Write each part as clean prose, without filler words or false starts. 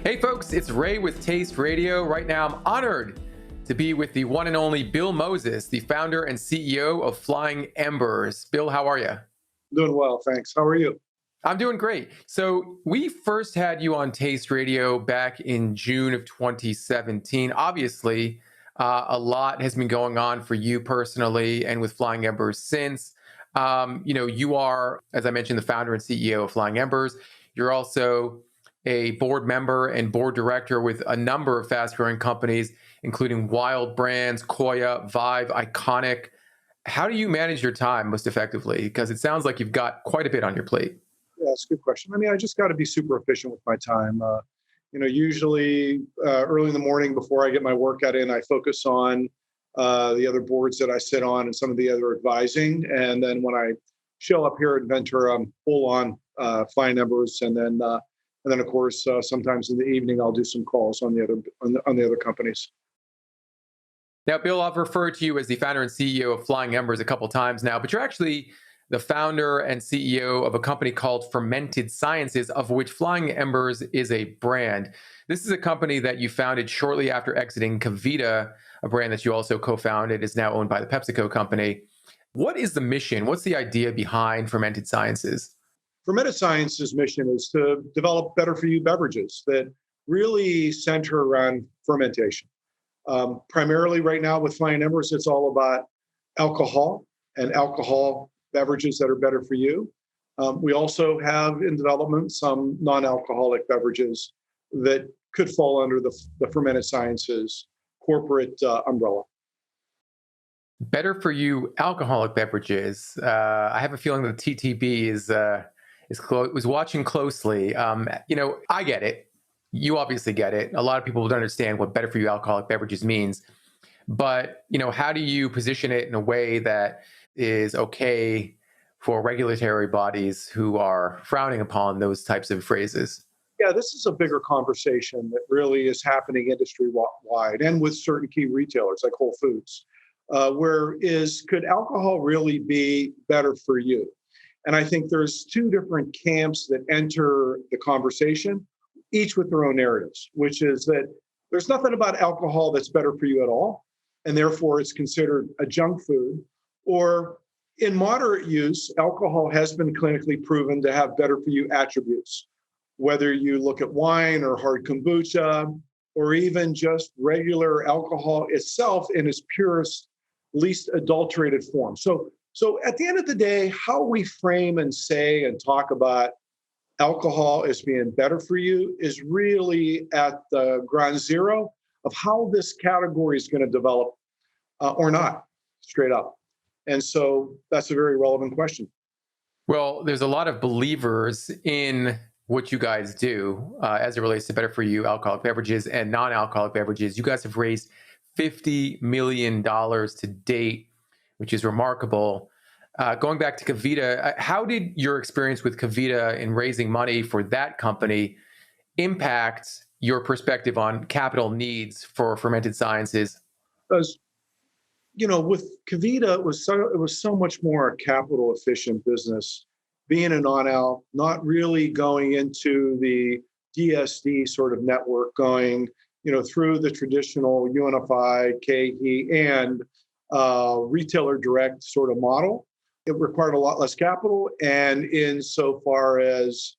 Hey folks, it's Ray with Taste Radio. Right now I'm honored to be with the one and only Bill Moses, the founder and CEO of Flying Embers. Bill, how are you? Doing well, thanks. How are you? I'm doing great. So we first had you on Taste Radio back in June of 2017. Obviously, a lot has been going on for you personally and with Flying Embers since. You are, as I mentioned, the founder and CEO of Flying Embers. You're also a board member and board director with a number of fast-growing companies, including Wild Brands, Koya, Vive, Iconic. How do you manage your time most effectively? Because it sounds like you've got quite a bit on your plate. Yeah, that's a good question. I just got to be super efficient with my time. Usually early in the morning before I get my workout in, I focus on the other boards that I sit on and some of the other advising. And then when I show up here at Ventura, I'm full on Flying Embers, and then of course sometimes in the evening I'll do some calls on the other companies. Now, Bill, I've referred to you as the founder and CEO of Flying Embers a couple times now, but you're actually the founder and CEO of a company called Fermented Sciences, of which Flying Embers is a brand. This is a company that you founded shortly after exiting KeVita, a brand that you also co-founded, is now owned by the Pepsico company. What is the mission? What's the idea behind Fermented Sciences? Fermented Sciences' mission is to develop better for you beverages that really center around fermentation. Primarily right now with Flying Embers, it's all about alcohol and alcohol beverages that are better for you. We also have in development some non-alcoholic beverages that could fall under the Fermented Sciences corporate umbrella. Better for you alcoholic beverages. I have a feeling that TTB was watching closely. I get it. You obviously get it. A lot of people don't understand what better for you alcoholic beverages means. But, how do you position it in a way that is okay for regulatory bodies who are frowning upon those types of phrases? Yeah, this is a bigger conversation that really is happening industry-wide and with certain key retailers like Whole Foods. Could alcohol really be better for you? And I think there's two different camps that enter the conversation, each with their own narratives, which is that there's nothing about alcohol that's better for you at all, and therefore it's considered a junk food. Or in moderate use, alcohol has been clinically proven to have better for you attributes, whether you look at wine or hard kombucha, or even just regular alcohol itself in its purest, least adulterated form. So at the end of the day, how we frame and say and talk about alcohol as being better for you is really at the ground zero of how this category is going to develop or not, straight up. And so that's a very relevant question. Well, there's a lot of believers in what you guys do as it relates to better for you alcoholic beverages and non-alcoholic beverages. You guys have raised $50 million to date, which is remarkable. Going back to KeVita, how did your experience with KeVita in raising money for that company impact your perspective on capital needs for Fermented Sciences? Because, with KeVita, it was so much more a capital efficient business. Being a non-al, not really going into the DSD sort of network, going, through the traditional UNFI, KE, and retailer direct sort of model. It required a lot less capital, and insofar as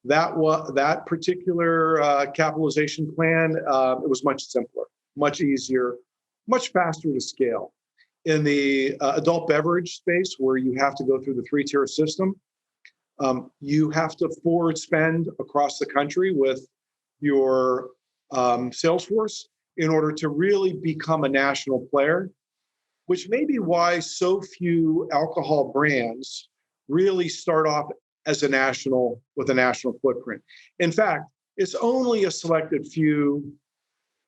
that particular capitalization plan, it was much simpler, much easier, much faster to scale. In the adult beverage space, where you have to go through the three-tier system, you have to forward spend across the country with your sales force in order to really become a national player, which may be why so few alcohol brands really start off with a national footprint. In fact, it's only a selected few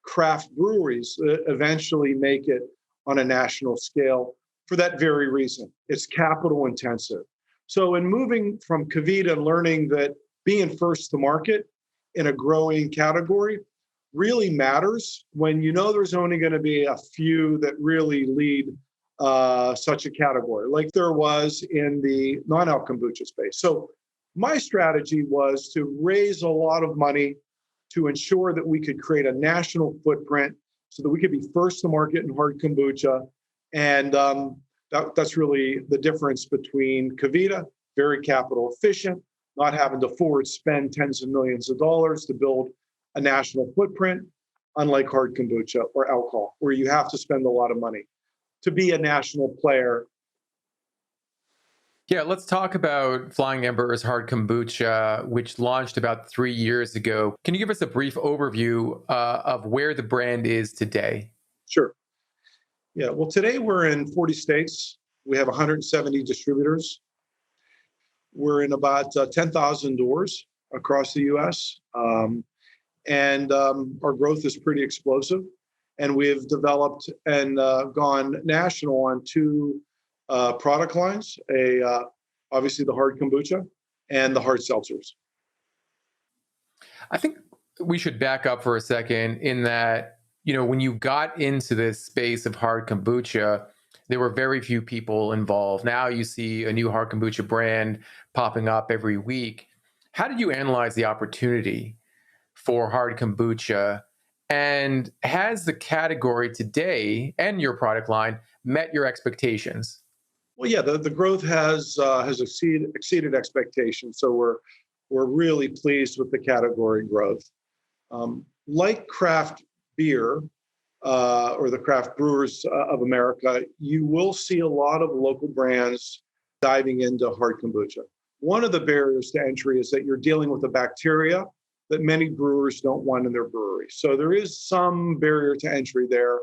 craft breweries that eventually make it on a national scale for that very reason. It's capital intensive. So in moving from KeVita and learning that being first to market in a growing category really matters when there's only going to be a few that really lead such a category, like there was in the non-alc kombucha space. So my strategy was to raise a lot of money to ensure that we could create a national footprint so that we could be first to market in hard kombucha. And that's really the difference between KeVita, very capital efficient, not having to forward spend tens of millions of dollars to build a national footprint, unlike hard kombucha or alcohol, where you have to spend a lot of money to be a national player. Yeah, let's talk about Flying Embers Hard Kombucha, which launched about 3 years ago. Can you give us a brief overview of where the brand is today? Sure. Yeah, well, today we're in 40 states. We have 170 distributors. We're in about 10,000 doors across the US. And our growth is pretty explosive. And we've developed and gone national on two product lines, obviously the hard kombucha and the hard seltzers. I think we should back up for a second in that, when you got into this space of hard kombucha, there were very few people involved. Now you see a new hard kombucha brand popping up every week. How did you analyze the opportunity for hard kombucha? And has the category today and your product line met your expectations? Well, yeah, the growth has exceeded expectations. So we're really pleased with the category growth. Like craft beer or the craft brewers of America, you will see a lot of local brands diving into hard kombucha. One of the barriers to entry is that you're dealing with a bacteria that many brewers don't want in their brewery. So there is some barrier to entry there.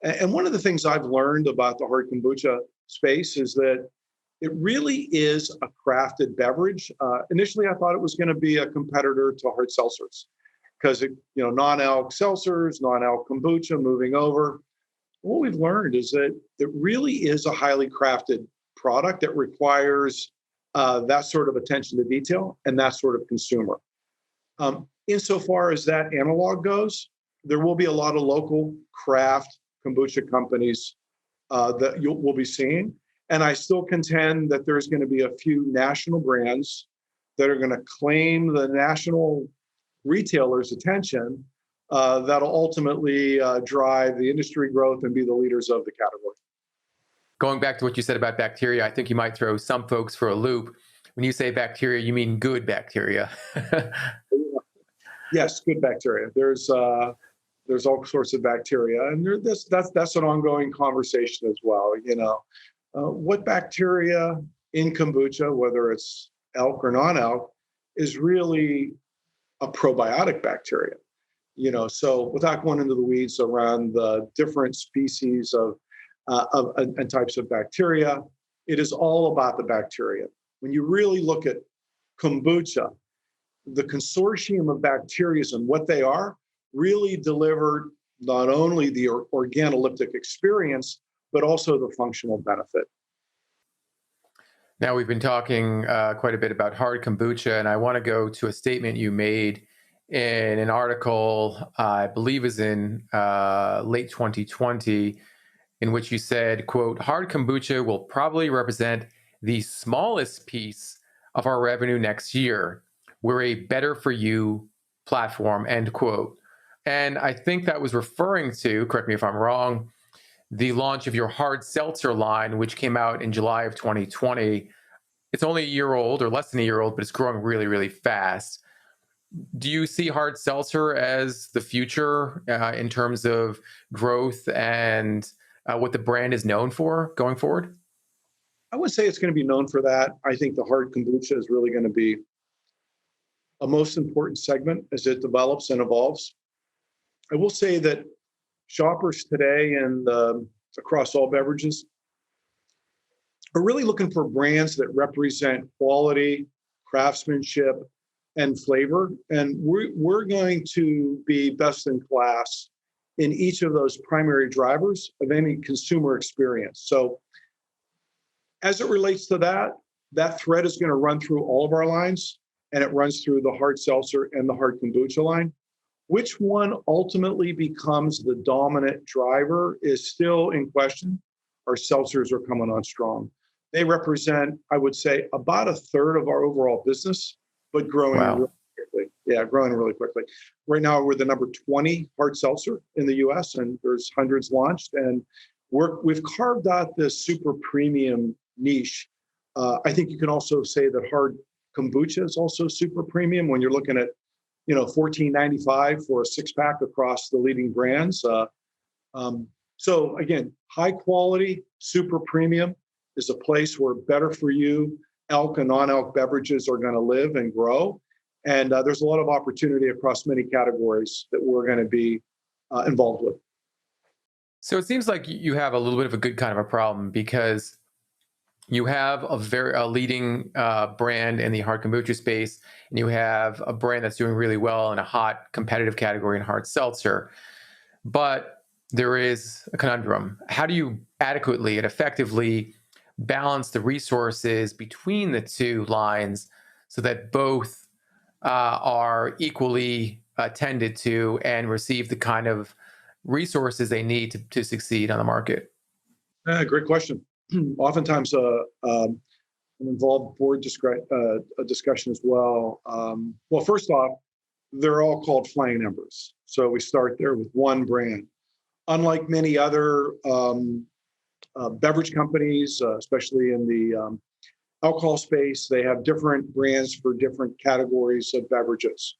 And one of the things I've learned about the hard kombucha space is that it really is a crafted beverage. Initially, I thought it was going to be a competitor to hard seltzers because, non-alc seltzers, non-alc kombucha moving over. What we've learned is that it really is a highly crafted product that requires that sort of attention to detail and that sort of consumer. Insofar as that analog goes, there will be a lot of local craft kombucha companies that we'll be seeing. And I still contend that there's going to be a few national brands that are going to claim the national retailers' attention that'll ultimately drive the industry growth and be the leaders of the category. Going back to what you said about bacteria, I think you might throw some folks for a loop. When you say bacteria, you mean good bacteria. Yes, good bacteria. There's all sorts of bacteria, and that's an ongoing conversation as well. What bacteria in kombucha, whether it's alc or non-alc, is really a probiotic bacteria. So without going into the weeds around the different species of and types of bacteria, it is all about the bacteria. When you really look at kombucha, the consortium of bacteria and what they are really deliver not only the organoleptic experience, but also the functional benefit. Now, we've been talking quite a bit about hard kombucha, and I want to go to a statement you made in an article, I believe is in late 2020, in which you said, quote, hard kombucha will probably represent the smallest piece of our revenue next year. We're a better for you platform, end quote. And I think that was referring to, correct me if I'm wrong, the launch of your hard seltzer line, which came out in July of 2020. It's only a year old or less than a year old, but it's growing really, really fast. Do you see hard seltzer as the future in terms of growth and what the brand is known for going forward? I would say it's going to be known for that. I think the hard kombucha is really going to be a most important segment as it develops and evolves. I will say that shoppers today and across all beverages are really looking for brands that represent quality, craftsmanship, and flavor. And we're going to be best in class in each of those primary drivers of any consumer experience. So as it relates to that thread is going to run through all of our lines, and it runs through the hard seltzer and the hard kombucha line. Which one ultimately becomes the dominant driver is still in question. Our seltzers are coming on strong. They represent, I would say, about a third of our overall business, but growing really quickly. Yeah, growing really quickly. Right now, we're the number 20 hard seltzer in the US, and there's hundreds launched. And we've carved out this super premium niche. I think you can also say that hard kombucha is also super premium when you're looking at, $14.95 for a 6-pack across the leading brands. So again, high quality, super premium is a place where better for you elk and non-elk beverages are going to live and grow. And there's a lot of opportunity across many categories that we're going to be involved with. So it seems like you have a little bit of a good kind of a problem because you have a leading brand in the hard kombucha space, and you have a brand that's doing really well in a hot competitive category in hard seltzer. But there is a conundrum. How do you adequately and effectively balance the resources between the two lines so that both are equally tended to and receive the kind of resources they need to succeed on the market? Great question. Oftentimes, I'm involved board a discussion as well. Well, first off, they're all called Flying Embers. So we start there with one brand. Unlike many other beverage companies, especially in the alcohol space, they have different brands for different categories of beverages.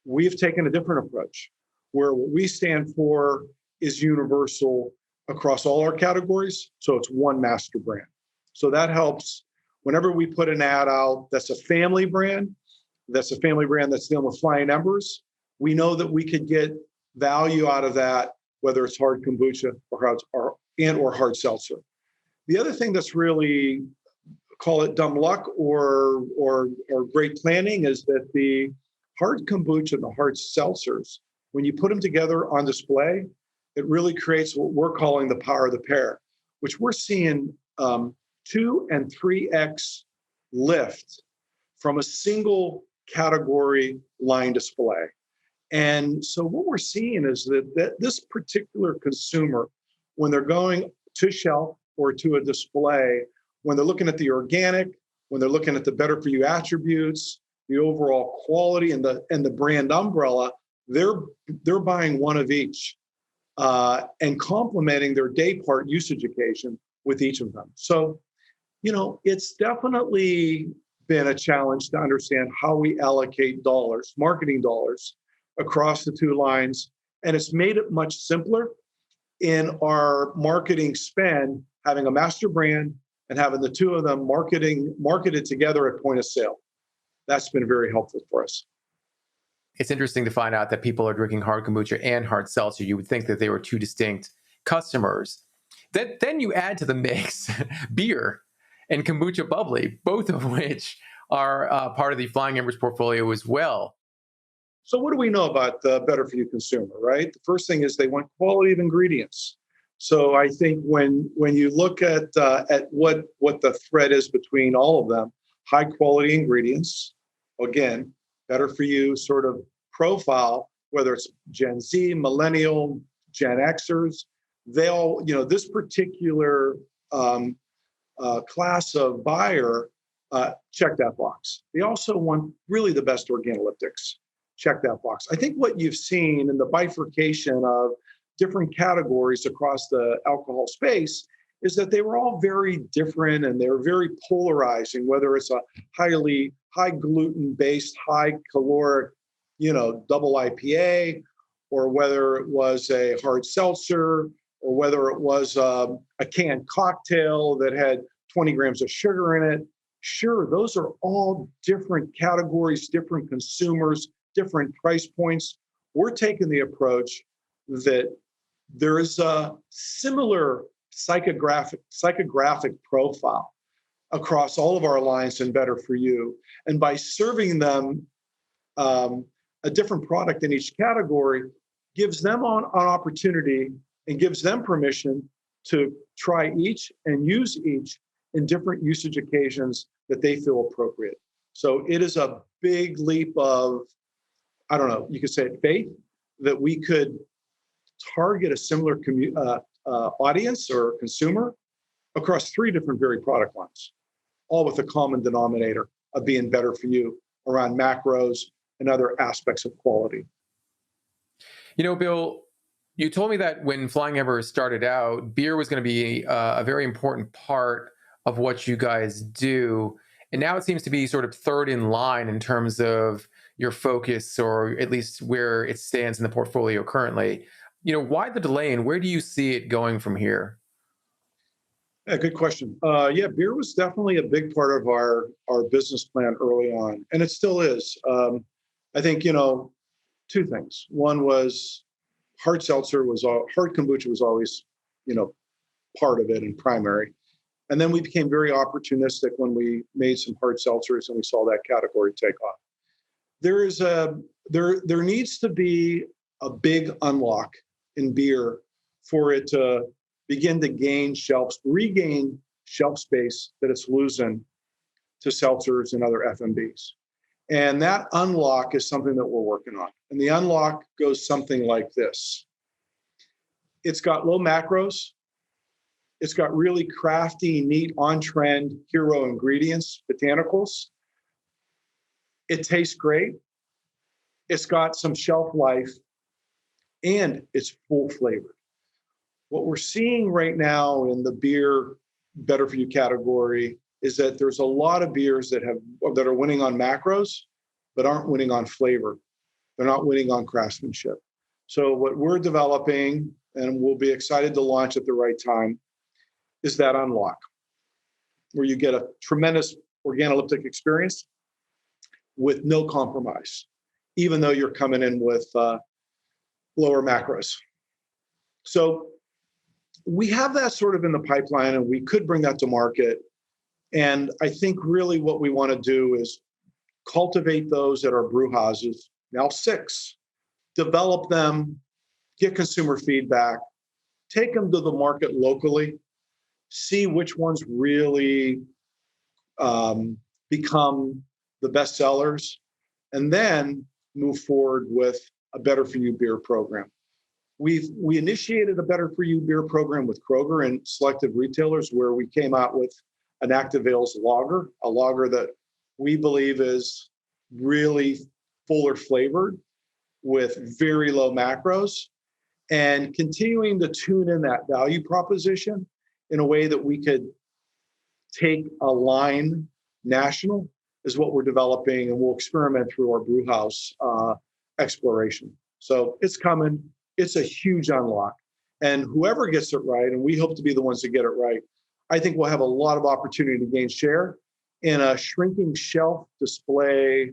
We've taken a different approach where what we stand for is universal across all our categories. So it's one master brand. So that helps whenever we put an ad out that's a family brand, that's dealing with Flying Embers. We know that we could get value out of that, whether it's hard kombucha or hard seltzer. The other thing that's really, call it dumb luck or great planning, is that the hard kombucha and the hard seltzers, when you put them together on display, it really creates what we're calling the power of the pair, which we're seeing 2 and 3x lift from a single category line display. And so what we're seeing is that this particular consumer, when they're going to shelf or to a display, when they're looking at the organic, when they're looking at the better for you attributes, the overall quality and the brand umbrella, they're buying one of each and complementing their day part usage occasion with each of them. So, it's definitely been a challenge to understand how we allocate dollars, marketing dollars, across the two lines. And it's made it much simpler in our marketing spend, having a master brand and having the two of them marketed together at point of sale. That's been very helpful for us. It's interesting to find out that people are drinking hard kombucha and hard seltzer. You would think that they were two distinct customers. Then you add to the mix beer and Kombucha Bubbly, both of which are part of the Flying Embers portfolio as well. So what do we know about the better for you consumer, right? The first thing is they want quality of ingredients. So I think when you look at what the thread is between all of them, high quality ingredients, again, better for you sort of profile, whether it's Gen Z, Millennial, Gen Xers, they all, this particular class of buyer, check that box. They also want really the best organoleptics. Check that box. I think what you've seen in the bifurcation of different categories across the alcohol space is that they were all very different and they're very polarizing, whether it's a high gluten based, high caloric, double IPA, or whether it was a hard seltzer, or whether it was a canned cocktail that had 20 grams of sugar in it. Sure, those are all different categories, different consumers, different price points. We're taking the approach that there is a similar psychographic profile across all of our lines and better for you. And by serving them a different product in each category, gives them an opportunity and gives them permission to try each and use each in different usage occasions that they feel appropriate. So it is a big leap of, I don't know, you could say faith, that we could target a similar audience or consumer across 3 different very product lines, all with a common denominator of being better for you around macros, and other aspects of quality. Bill, you told me that when Flying Embers started out, beer was going to be a very important part of what you guys do. And now it seems to be sort of third in line in terms of your focus, or at least where it stands in the portfolio currently. Why the delay, and where do you see it going from here? Yeah, good question. Yeah, beer was definitely a big part of our business plan early on, and it still is. I think, two things. One was hard seltzer hard kombucha was always, part of it and primary. And then we became very opportunistic when we made some hard seltzers and we saw that category take off. There needs to be a big unlock in beer for it to begin to regain shelf space that it's losing to seltzers and other FMBs. And that unlock is something that we're working on. And the unlock goes something like this. It's got low macros. It's got really crafty, neat, on-trend hero ingredients, botanicals. It tastes great. It's got some shelf life, and it's full flavored. What we're seeing right now in the beer better for you category is that there's a lot of beers that are winning on macros, but aren't winning on flavor. They're not winning on craftsmanship. So what we're developing, and we'll be excited to launch at the right time, is that unlock, where you get a tremendous organoleptic experience with no compromise, even though you're coming in with lower macros. So we have that sort of in the pipeline, and we could bring that to market. And I think really what we want to do is cultivate those at our brew houses, now 6, develop them, get consumer feedback, take them to the market locally, see which ones really become the best sellers, and then move forward with a Better For You beer program. We initiated a Better For You beer program with Kroger and selective retailers, where we came out with an Active Ales lager, a lager that we believe is really fuller flavored with very low macros, and continuing to tune in that value proposition in a way that we could take a line national is what we're developing, and we'll experiment through our brew house exploration. So it's coming. It's a huge unlock. And whoever gets it right, and we hope to be the ones that get it right, I think we'll have a lot of opportunity to gain share in a shrinking shelf display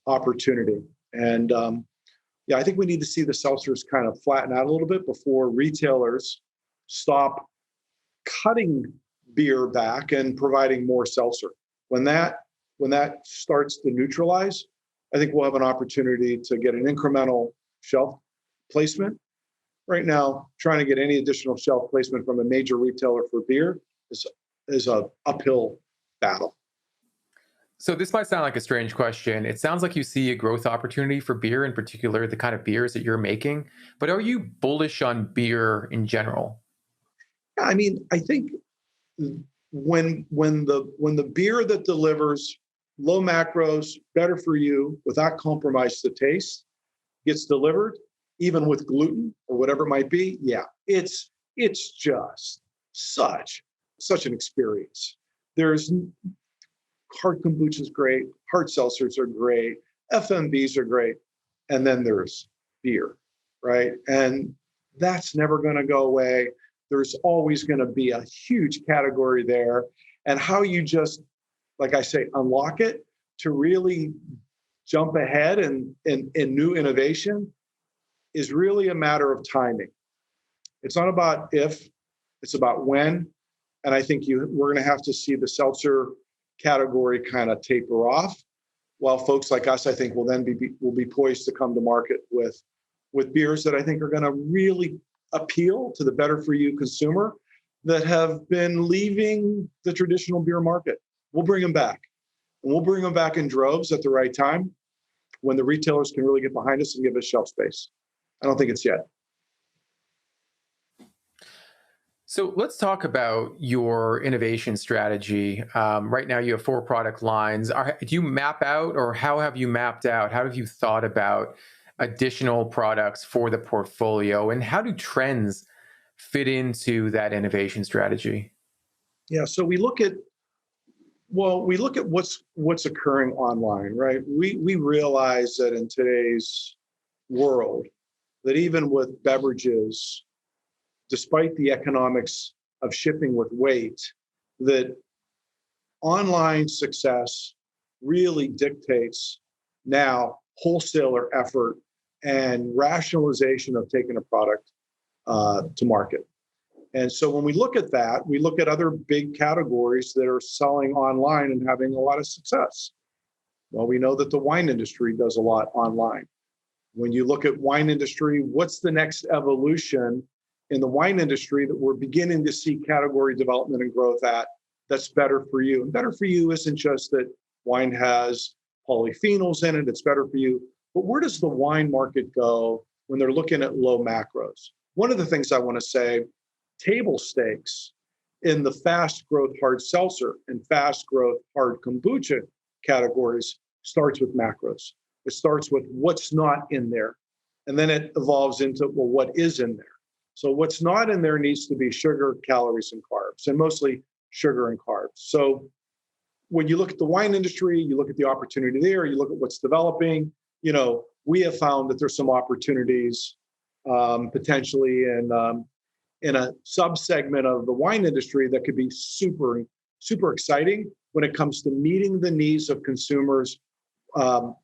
opportunity. And I think we need to see the seltzers kind of flatten out a little bit before retailers stop cutting beer back and providing more seltzer. When that starts to neutralize, I think we'll have an opportunity to get an incremental shelf placement. Right now, trying to get any additional shelf placement from a major retailer for beer is a uphill battle. So this might sound like a strange question. It sounds like you see a growth opportunity for beer, in particular, the kind of beers that you're making. But are you bullish on beer in general? I mean, I think when the beer that delivers low macros, better for you, without compromise to taste, gets delivered, even with gluten or whatever it might be, it's just such an experience. There's hard kombucha is great, hard seltzers are great, FMBs are great, and then there's beer, right? And that's never going to go away. There's always going to be a huge category there. And how you just, like I say, unlock it to really jump ahead in new innovation is really a matter of timing. It's not about if, it's about when. And I think we're going to have to see the seltzer category kind of taper off, while folks like us, I think, will then be poised to come to market with beers that I think are going to really appeal to the better for you consumer that have been leaving the traditional beer market. We'll bring them back, and we'll bring them back in droves at the right time when the retailers can really get behind us and give us shelf space. I don't think it's yet. So let's talk about your innovation strategy. Right now, you have four product lines. Do you map out, or how have you mapped out? How have you thought about additional products for the portfolio, and how do trends fit into that innovation strategy? Yeah, so we look at what's occurring online, right? We realize that in today's world, that even with beverages, despite the economics of shipping with weight, that online success really dictates now wholesaler effort and rationalization of taking a product to market. And so when we look at that, we look at other big categories that are selling online and having a lot of success. Well, we know that the wine industry does a lot online. When you look at wine industry, what's the next evolution in the wine industry that we're beginning to see category development and growth at that's better for you? And better for you isn't just that wine has polyphenols in it, it's better for you. But where does the wine market go when they're looking at low macros? One of the things I want to say, table stakes in the fast growth hard seltzer and fast growth hard kombucha categories starts with macros. It starts with what's not in there. And then it evolves into, well, what is in there? So what's not in there needs to be sugar, calories, and carbs, and mostly sugar and carbs. So when you look at the wine industry, you look at the opportunity there, you look at what's developing, we have found that there's some opportunities potentially in a subsegment of the wine industry that could be super, super exciting when it comes to meeting the needs of consumers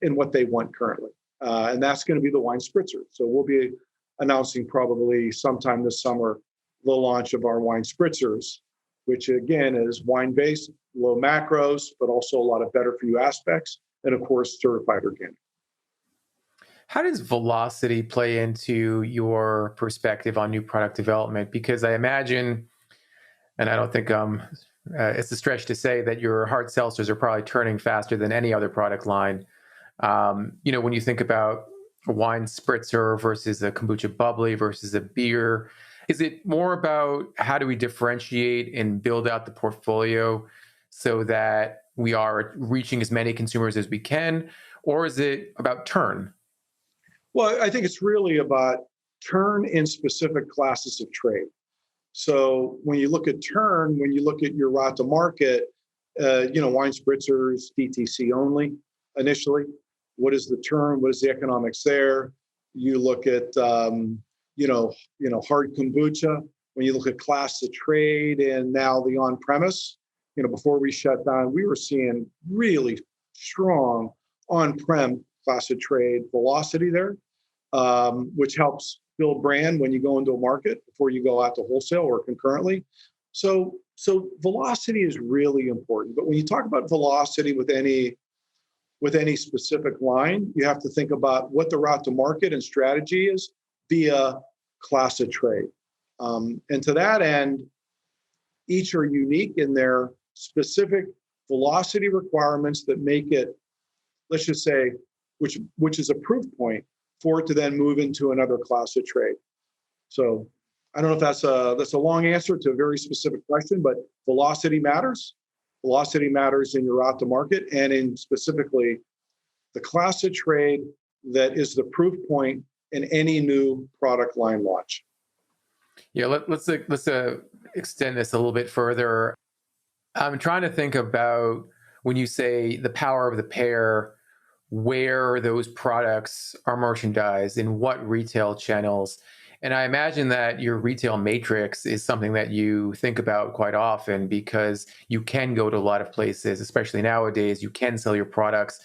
in what they want currently. And that's going to be the wine spritzer. So we'll be announcing probably sometime this summer the launch of our wine spritzers, which again is wine-based, low macros, but also a lot of better for you aspects, and of course, certified organic. How does velocity play into your perspective on new product development? Because I imagine, and I don't think it's a stretch to say that your hard seltzers are probably turning faster than any other product line. When you think about a wine spritzer versus a kombucha bubbly versus a beer, is it more about how do we differentiate and build out the portfolio so that we are reaching as many consumers as we can? Or is it about turn? Well, I think it's really about turn in specific classes of trade. So when you look at turn, when you look at your route to market, wine spritzers, DTC only initially. What is the turn? What is the economics there? You look at, hard kombucha. When you look at class of trade and now the on-premise, before we shut down, we were seeing really strong on-prem class of trade velocity there, which helps build brand when you go into a market before you go out to wholesale or concurrently. So velocity is really important. But when you talk about velocity with any specific line, you have to think about what the route to market and strategy is via class of trade. And to that end, each are unique in their specific velocity requirements that make it, let's just say, which is a proof point for it to then move into another class of trade. So I don't know if that's a long answer to a very specific question, but velocity matters. Velocity matters in your route to market and in specifically the class of trade that is the proof point in any new product line launch. Yeah, let's extend this a little bit further. I'm trying to think about when you say the power of the pair, where those products are merchandised, in what retail channels. And I imagine that your retail matrix is something that you think about quite often because you can go to a lot of places, especially nowadays. You can sell your products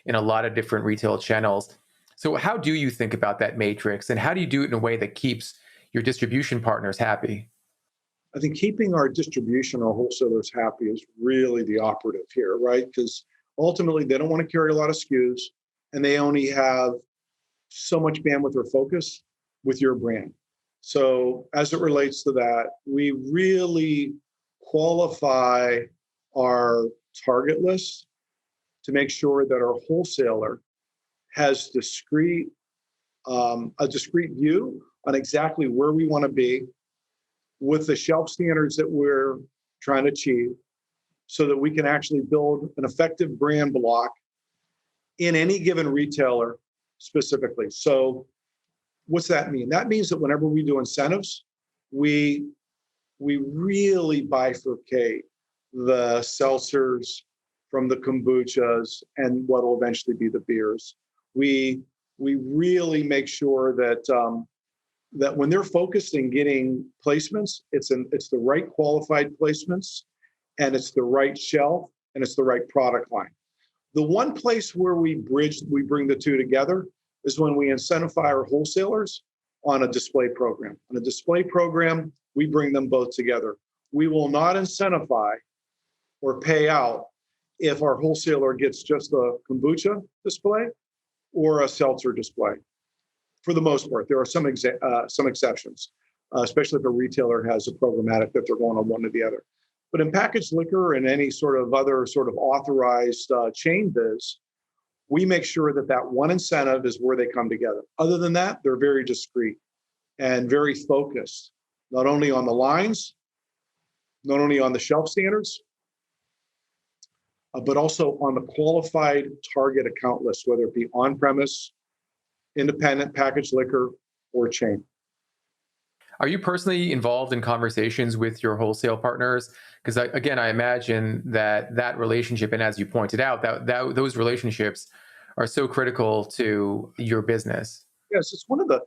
in a lot of different retail channels. So how do you think about that matrix, and how do you do it in a way that keeps your distribution partners happy? I think keeping our distribution, our wholesalers happy is really the operative here, right? Because ultimately they don't want to carry a lot of SKUs and they only have so much bandwidth or focus with your brand. So as it relates to that, we really qualify our target list to make sure that our wholesaler has a discrete view on exactly where we want to be with the shelf standards that we're trying to achieve so that we can actually build an effective brand block in any given retailer specifically. So what's that mean? That means that whenever we do incentives, we really bifurcate the seltzers from the kombuchas and what will eventually be the beers. We really make sure that that when they're focused in getting placements, it's the right qualified placements, and it's the right shelf, and it's the right product line. The one place where we bring the two together is when we incentivize our wholesalers on a display program. On a display program, we bring them both together. We will not incentivize or pay out if our wholesaler gets just a kombucha display or a seltzer display. For the most part, there are some exceptions, especially if a retailer has a programmatic that they're going on one or the other. But in packaged liquor and any sort of other sort of authorized chain biz, we make sure that that one incentive is where they come together. Other than that, they're very discreet and very focused, not only on the lines, not only on the shelf standards, but also on the qualified target account list, whether it be on-premise, independent packaged liquor, or chain. Are you personally involved in conversations with your wholesale partners? Because again, I imagine that relationship, and as you pointed out, that those relationships are so critical to your business. Yes, it's one of the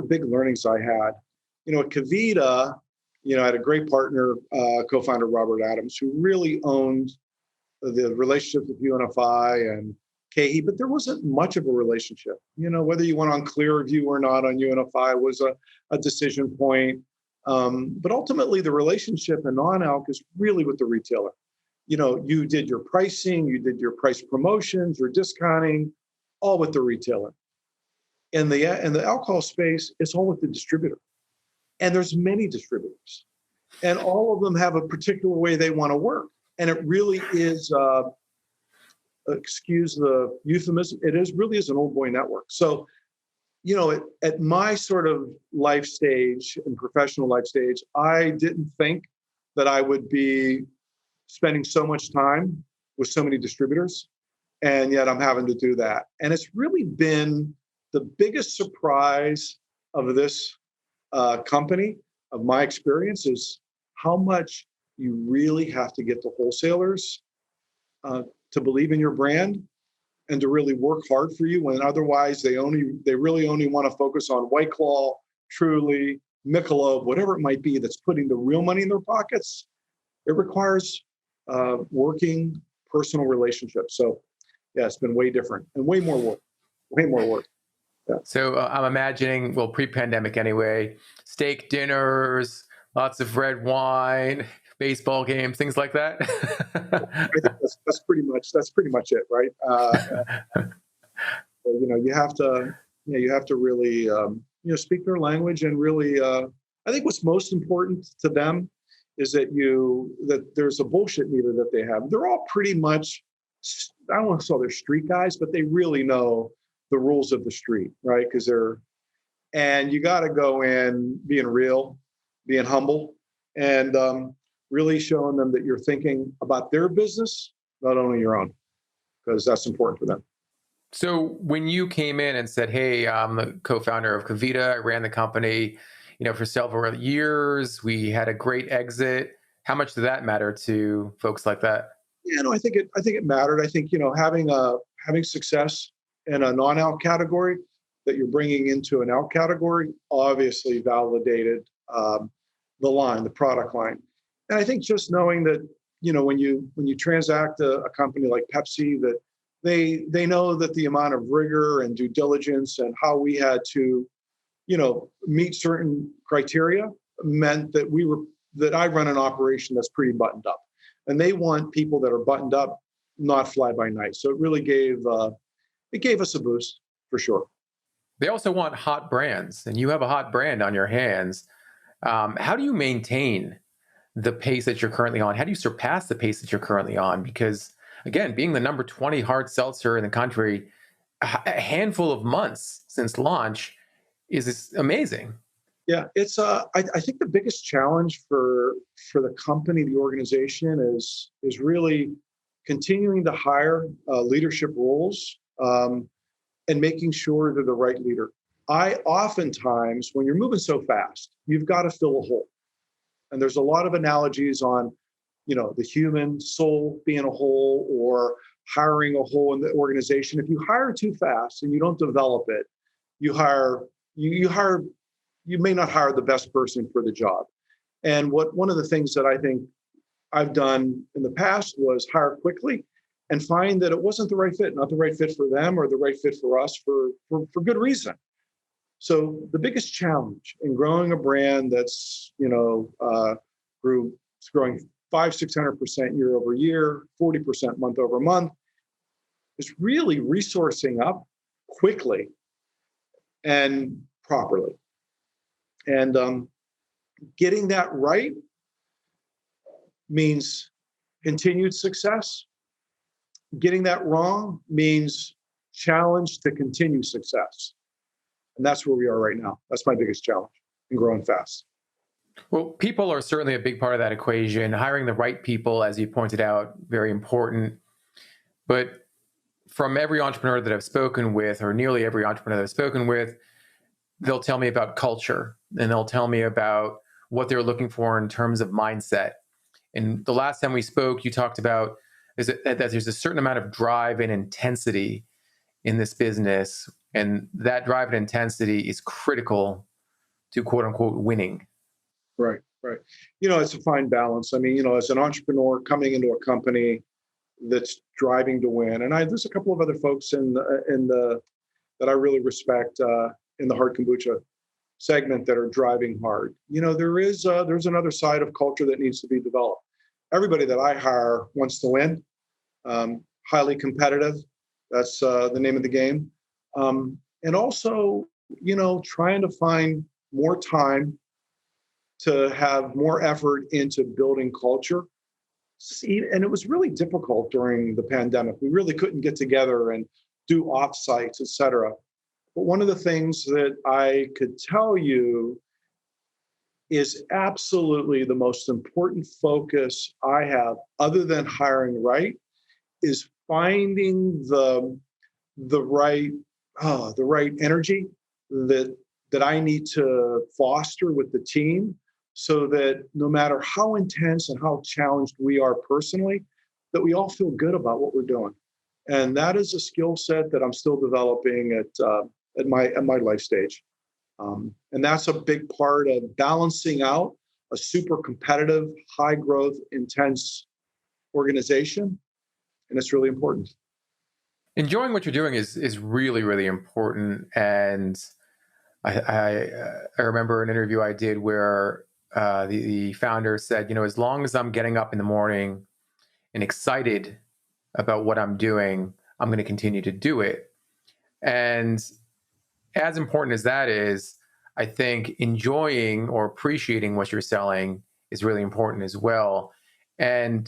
big learnings I had. At KeVita, I had a great partner, co-founder Robert Adams, who really owned the relationship with UNFI and KeVita, but there wasn't much of a relationship. Whether you went on Clearview or not on UNFI was a decision point. But ultimately, the relationship in non-alc is really with the retailer. You did your pricing, you did your price promotions, your discounting, all with the retailer. In the alcohol space, it's all with the distributor. And there's many distributors. And all of them have a particular way they want to work. And it really is, excuse the euphemism, really is an old boy network. So, at my sort of life stage and professional life stage, I didn't think that I would be spending so much time with so many distributors. And yet I'm having to do that. And it's really been the biggest surprise of this company, of my experience, is how much you really have to get the wholesalers to believe in your brand and to really work hard for you, when otherwise they really only want to focus on White Claw, Truly, Michelob, whatever it might be that's putting the real money in their pockets. It requires working personal relationships. So yeah, it's been way different and way more work. Yeah. So I'm imagining, well, pre-pandemic anyway, steak dinners, lots of red wine, baseball games, things like that. I think that's pretty much it, right? You have to really speak their language, and really, I think what's most important to them is that there's a bullshit meter that they have. They're all pretty much, I don't want to say they're street guys, but they really know the rules of the street, right? And you got to go in being real, being humble, and really showing them that you're thinking about their business, not only your own, because that's important for them. So when you came in and said, "Hey, I'm the co-founder of KeVita. I ran the company, for several years. We had a great exit." How much did that matter to folks like that? Yeah, no, I think it mattered. I think having success in a non-alc category that you're bringing into an alc category obviously validated the line, the product line. And I think just knowing that when you transact a company like Pepsi, that they know that the amount of rigor and due diligence and how we had to meet certain criteria meant that I run an operation that's pretty buttoned up, and they want people that are buttoned up, not fly by night. So it really gave us a boost for sure. They also want hot brands, and you have a hot brand on your hands. How do you maintain the pace that you're currently on? How do you surpass the pace that you're currently on? Because again, being the number 20 hard seltzer in the country, a handful of months since launch is amazing. Yeah, it's I think the biggest challenge for the company, the organization is really continuing to hire leadership roles, and making sure they're the right leader. I oftentimes, when you're moving so fast, you've got to fill a hole. And there's a lot of analogies on, the human soul being a hole or hiring a hole in the organization. If you hire too fast and you don't develop it, you hire you hire you may not hire the best person for the job. And one of the things that I think I've done in the past was hire quickly and find that it wasn't the right fit, not the right fit for them or the right fit for us for good reason. So the biggest challenge in growing a brand that's, it's growing 500-600% year over year, 40% month over month, is really resourcing up quickly and properly. And getting that right means continued success. Getting that wrong means challenge to continue success. And that's where we are right now. That's my biggest challenge in growing fast. Well, people are certainly a big part of that equation. Hiring the right people, as you pointed out, very important. But from every entrepreneur that I've spoken with, or nearly every entrepreneur that I've spoken with, they'll tell me about culture and they'll tell me about what they're looking for in terms of mindset. And the last time we spoke, you talked about that there's a certain amount of drive and intensity in this business. And that drive and intensity is critical to quote unquote winning. Right, right. It's a fine balance. I mean, as an entrepreneur coming into a company that's driving to win, and there's a couple of other folks in the that I really respect in the hard kombucha segment that are driving hard. There's another side of culture that needs to be developed. Everybody that I hire wants to win, highly competitive. That's the name of the game. And also, trying to find more time to have more effort into building culture. And it was really difficult during the pandemic. We really couldn't get together and do offsites, et cetera. But one of the things that I could tell you is absolutely the most important focus I have, other than hiring right, is finding the right energy that I need to foster with the team, so that no matter how intense and how challenged we are personally, that we all feel good about what we're doing. And that is a skill set that I'm still developing at my life stage. And that's a big part of balancing out a super competitive, high growth, intense organization. And it's really important. Enjoying what you're doing is really, really important. And I remember an interview I did where the founder said, as long as I'm getting up in the morning and excited about what I'm doing, I'm going to continue to do it. And as important as that is, I think enjoying or appreciating what you're selling is really important as well. And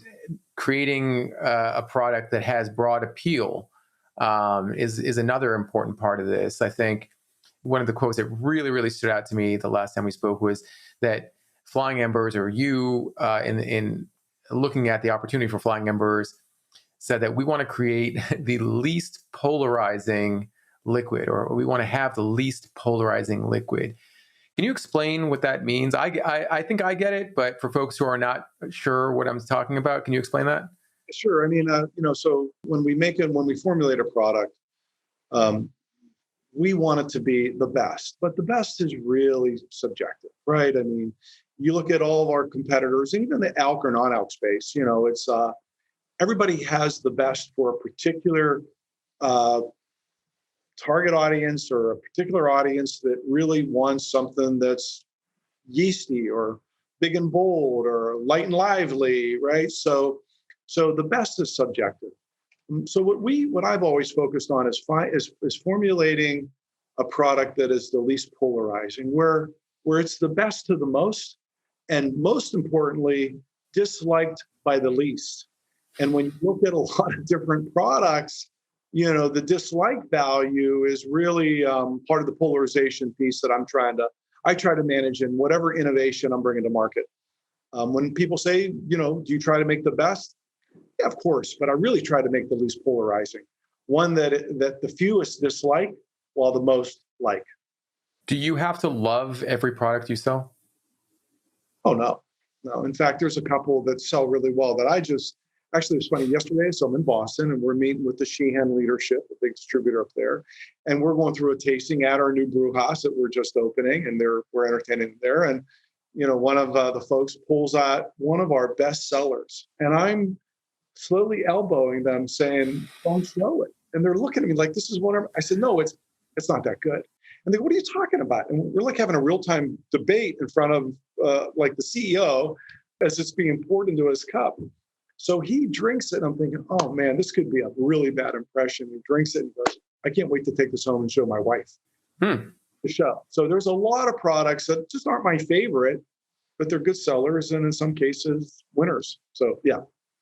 creating a product that has broad appeal is another important part of this. I think one of the quotes that really, really stood out to me the last time we spoke was that Flying Embers, or you in looking at the opportunity for Flying Embers, said that we want to create the least polarizing liquid, or we want to have the least polarizing liquid. Can you explain what that means? I think I get it, but for folks who are not sure what I'm talking about, can you explain that? Sure. I mean, so when we formulate a product, we want it to be the best, but the best is really subjective, right? I mean, you look at all of our competitors, and even the ALK or non-ALK space, it's everybody has the best for a particular target audience, or a particular audience that really wants something that's yeasty or big and bold or light and lively, right? So the best is subjective. So what I've always focused on is formulating a product that is the least polarizing, where it's the best to the most, and most importantly, disliked by the least. And when you look at a lot of different products, the dislike value is really part of the polarization piece that I'm trying I try to manage in whatever innovation I'm bringing to market. When people say, do you try to make the best? Yeah, of course, but I really try to make the least polarizing, one that the fewest dislike while the most like. Do you have to love every product you sell? Oh, no. No. In fact, there's a couple that sell really well that actually, it was funny yesterday. So I'm in Boston and we're meeting with the Sheehan leadership, a big distributor up there. And we're going through a tasting at our new brew house that we're just opening, and we're entertaining them there. And, one of the folks pulls out one of our best sellers, and I'm slowly elbowing them saying, don't show it. And they're looking at me like, this is one. I said, no, it's not that good. And they go, what are you talking about? And we're like having a real-time debate in front of like the CEO as it's being poured into his cup. So he drinks it. And I'm thinking, oh man, this could be a really bad impression. He drinks it and goes, I can't wait to take this home and show my wife the show. So there's a lot of products that just aren't my favorite, but they're good sellers and in some cases winners. So yeah,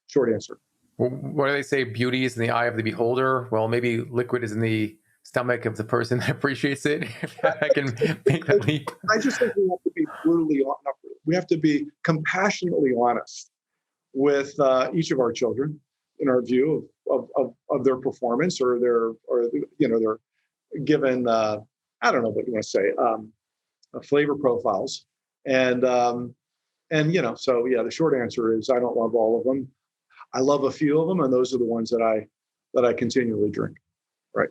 short answer. Well, what do they say? Beauty is in the eye of the beholder. Well, maybe liquid is in the stomach of the person that appreciates it. If I can make that leap. I just think we have to be we have to be compassionately honest with each of our children in our view of their performance or their given I don't know what you want to say flavor profiles and so yeah, the short answer is I don't love all of them. I love a few of them, and those are the ones that I continually drink. Right.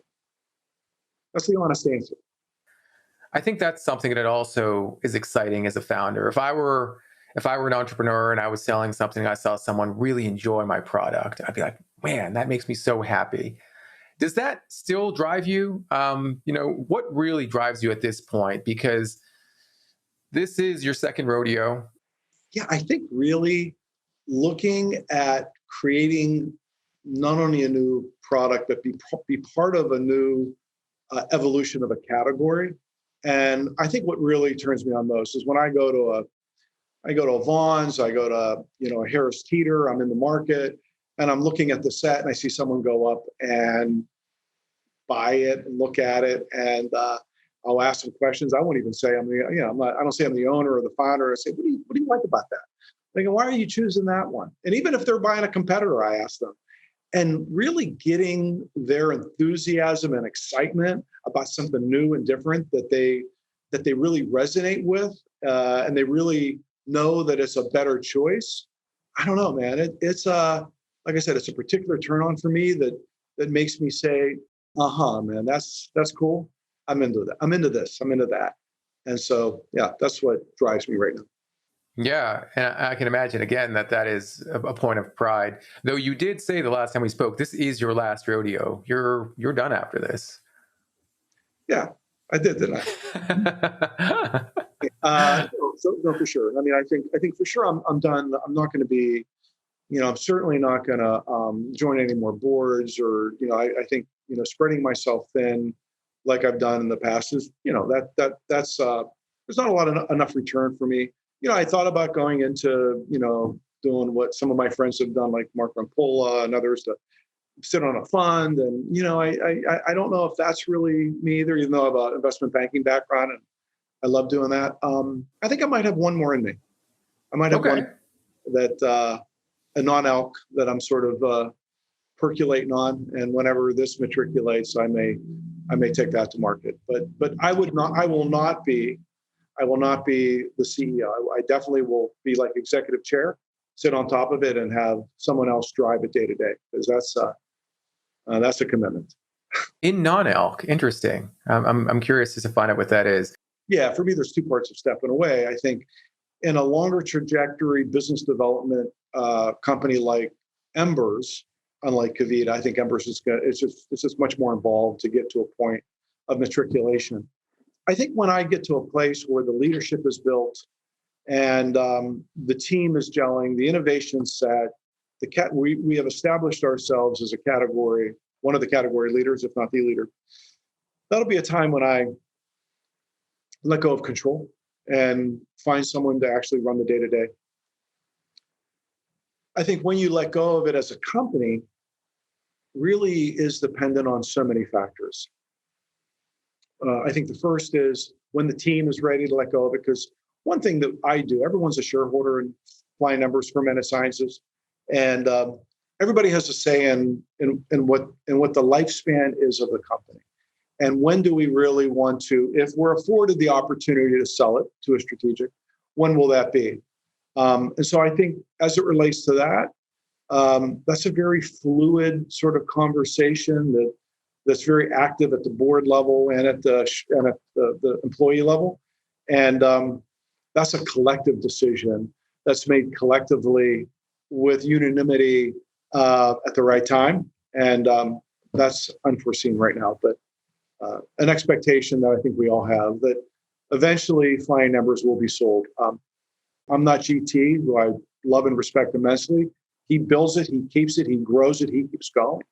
That's the honest answer. I think that's something that also is exciting as a founder. If I were an entrepreneur and I was selling something, I saw someone really enjoy my product, I'd be like, man, that makes me so happy. Does that still drive you? What really drives you at this point? Because this is your second rodeo. Yeah, I think really looking at creating not only a new product, but be part of a new evolution of a category. And I think what really turns me on most is when I go to a Vaughn's, I go to a Harris Teeter, I'm in the market, and I'm looking at the set, and I see someone go up and buy it and look at it, and I'll ask some questions. I won't even say I don't say I'm the owner or the founder. I say, what do you like about that? They go, why are you choosing that one? And even if they're buying a competitor, I ask them. And really getting their enthusiasm and excitement about something new and different that they really resonate with, and they really know that it's a better choice. I don't know, man. It's like I said, it's a particular turn on for me that makes me say, man, that's cool. I'm into that. I'm into this. I'm into that. And so, yeah, that's what drives me right now. Yeah, and I can imagine, again, that is a point of pride. Though you did say the last time we spoke, this is your last rodeo. You're done after this. Yeah, I did, didn't I? No, for sure. I mean, I think for sure I'm done. I'm not going to be, I'm certainly not going to join any more boards or, I think, spreading myself thin like I've done in the past is, that's there's not a lot of enough return for me. I thought about going into, doing what some of my friends have done, like Mark Rampolla and others, to sit on a fund. And, I don't know if that's really me either, even though I have an investment banking background and I love doing that. I think I might have one more in me. I might have one that a non-alc that I'm sort of percolating on. And whenever this matriculates, I may take that to market. But I will not be the CEO. I definitely will be like executive chair, sit on top of it, and have someone else drive it day to day, because that's a commitment. In non-alc, interesting. I'm curious to find out what that is. Yeah, for me, there's two parts of stepping away. I think in a longer trajectory business development company like Embers, unlike KeVita, I think Embers it's just much more involved to get to a point of matriculation. I think when I get to a place where the leadership is built and the team is gelling, the innovation's set, we have established ourselves as a category, one of the category leaders, if not the leader. That'll be a time when I let go of control and find someone to actually run the day-to-day. I think when you let go of it as a company, really is dependent on so many factors. I think the first is when the team is ready to let go of it. Because one thing that I do, everyone's a shareholder in Flying Embers, Fermented Sciences, and everybody has a say in what the lifespan is of the company. And when do we really want to, if we're afforded the opportunity to sell it to a strategic, when will that be? And so I think as it relates to that, that's a very fluid sort of conversation that's very active at the board level and at the employee level. And that's a collective decision that's made collectively with unanimity at the right time. And that's unforeseen right now, but an expectation that I think we all have that eventually Flying Embers will be sold. I'm not GT, who I love and respect immensely. He builds it, he keeps it, he grows it, he keeps going.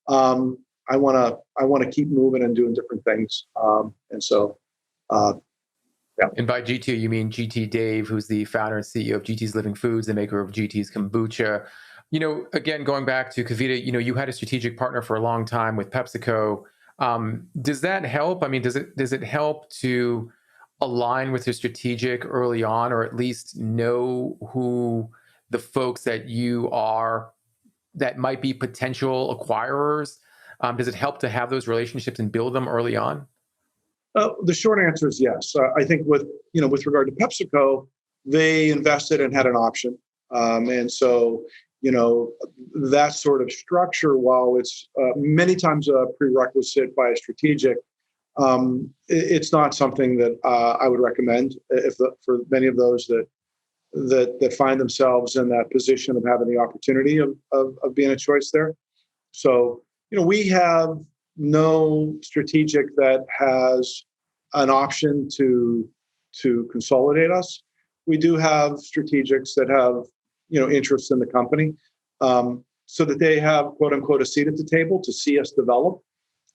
I want to keep moving and doing different things. And so, yeah. And by GT, you mean GT Dave, who's the founder and CEO of GT's Living Foods, the maker of GT's Kombucha. Again, going back to KeVita, you had a strategic partner for a long time with PepsiCo. Does that help? I mean, does it help to align with your strategic early on, or at least know who the folks that might be potential acquirers? Does it help to have those relationships and build them early on? The short answer is yes. I think with regard to PepsiCo, they invested and had an option. And so, that sort of structure, while it's many times a prerequisite by a strategic, it's not something that I would recommend for many of those that find themselves in that position of having the opportunity of being a choice there. So, we have no strategic that has an option to consolidate us. We do have strategics that have interest in the company, so that they have, quote unquote, a seat at the table to see us develop.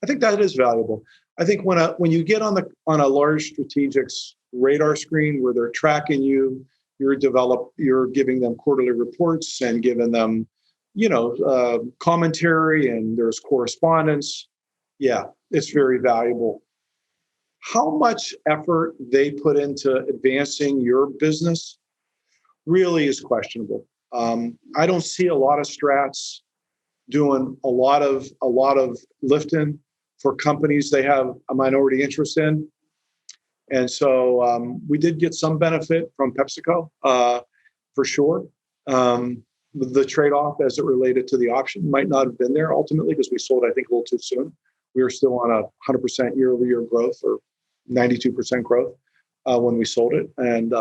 I think that is valuable. I think when you get on a large strategic's radar screen where they're tracking you, you're giving them quarterly reports and giving them commentary, and there's correspondence. Yeah, it's very valuable. How much effort they put into advancing your business really is questionable. I don't see a lot of strats doing a lot of lifting for companies they have a minority interest in. And so we did get some benefit from PepsiCo, for sure. The trade-off as it related to the option might not have been there ultimately, because we sold, I think, a little too soon. We were still on a 100% year-over-year growth, or 92% growth when we sold it. And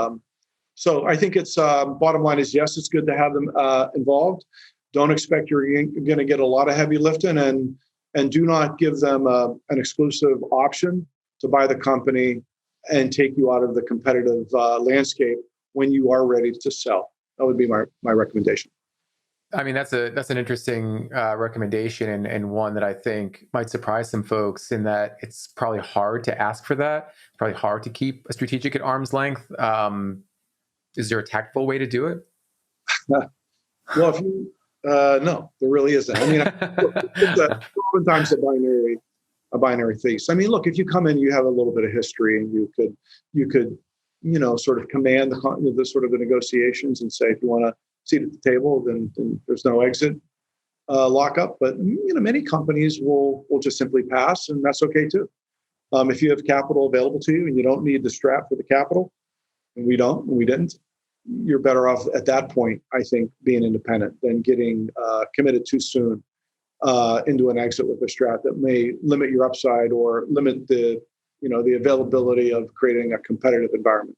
so I think it's bottom line is, yes, it's good to have them involved. Don't expect you're going to get a lot of heavy lifting, and do not give them an exclusive option to buy the company and take you out of the competitive landscape when you are ready to sell. That would be my recommendation. I mean, that's an interesting recommendation, and one that I think might surprise some folks, in that it's probably hard to ask for that. It's probably hard to keep a strategic at arm's length. Is there a tactful way to do it? Well, no, there really isn't. I mean, it's oftentimes a binary thesis. I mean, look, if you come in, you have a little bit of history, and you could sort of command the sort of the negotiations and say, if you want to seat at the table, then there's no exit lockup. But many companies will just simply pass, and that's okay too. If you have capital available to you and you don't need the strap for the capital, and we didn't, you're better off at that point, I think, being independent than getting committed too soon into an exit with a strap that may limit your upside or limit the availability of creating a competitive environment.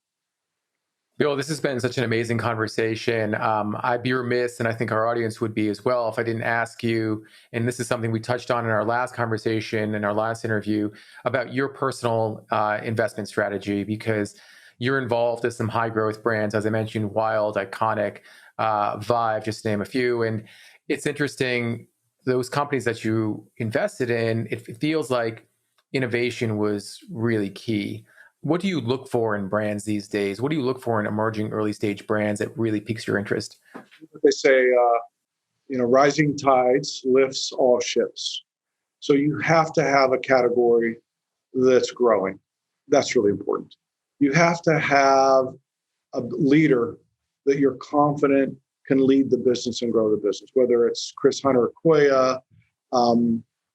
Bill, this has been such an amazing conversation. I'd be remiss, and I think our audience would be as well, if I didn't ask you, and this is something we touched on in our last conversation, in our last interview, about your personal investment strategy, because you're involved in some high growth brands, as I mentioned, Wild, Iconic, Vive, just to name a few. And it's interesting, those companies that you invested in, it feels like innovation was really key. What do you look for in brands these days? What do you look for in emerging early stage brands that really piques your interest? They say, rising tides lifts all ships. So you have to have a category that's growing. That's really important. You have to have a leader that you're confident can lead the business and grow the business, whether it's Chris Hunter at Koya,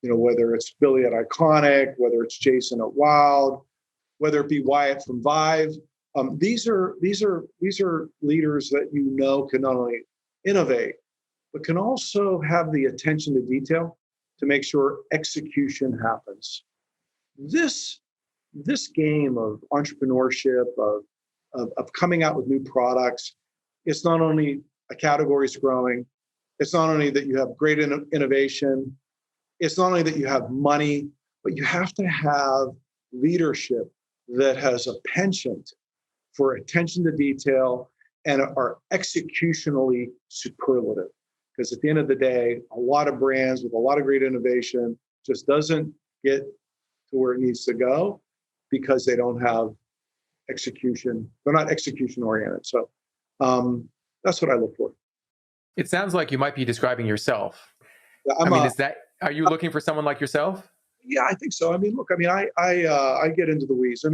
whether it's Billy at Iconic, whether it's Jason at Wild, whether it be Wyatt from Vive. These are leaders that can not only innovate, but can also have the attention to detail to make sure execution happens. This game of entrepreneurship, of coming out with new products, it's not only a category is growing, it's not only that you have great innovation, it's not only that you have money, but you have to have leadership that has a penchant for attention to detail and are executionally superlative. Because at the end of the day, a lot of brands with a lot of great innovation just doesn't get to where it needs to go because they don't have execution. They're not execution oriented. So that's what I look for. It sounds like you might be describing yourself. Yeah, are you looking for someone like yourself? Yeah, I think so. I get into the weeds.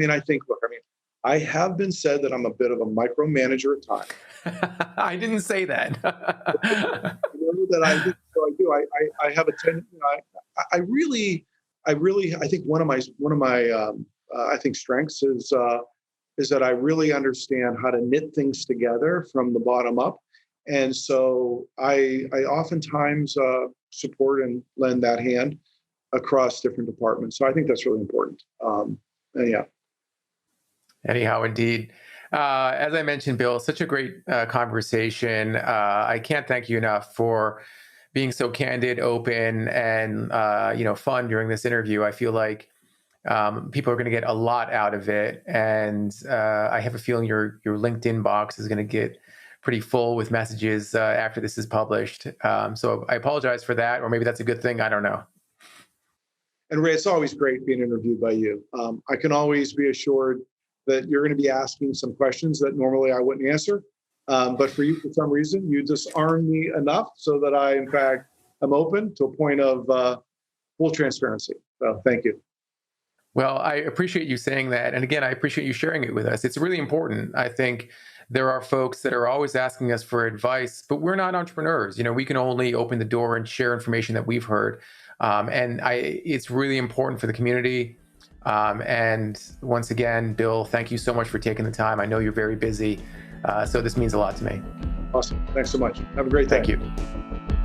I have been said that I'm a bit of a micromanager at times. I didn't say that. I do. I have a tendency. I think one of my I think strengths is that I really understand how to knit things together from the bottom up, and so I oftentimes support and lend that hand across different departments. So I think that's really important. Yeah. Anyhow, indeed. As I mentioned, Bill, such a great conversation. I can't thank you enough for being so candid, open, and fun during this interview. I feel like people are going to get a lot out of it, and I have a feeling your LinkedIn box is going to get pretty full with messages after this is published. So I apologize for that, or maybe that's a good thing. I don't know. And Ray, it's always great being interviewed by you. I can always be assured that you're going to be asking some questions that normally I wouldn't answer. But for you, for some reason, you disarm me enough so that I, in fact, am open to a point of full transparency. So thank you. Well, I appreciate you saying that. And again, I appreciate you sharing it with us. It's really important. I think there are folks that are always asking us for advice, but we're not entrepreneurs. We can only open the door and share information that we've heard. It's really important for the community. And once again, Bill, thank you so much for taking the time. I know you're very busy, so this means a lot to me. Awesome. Thanks so much. Have a great day. Thank you.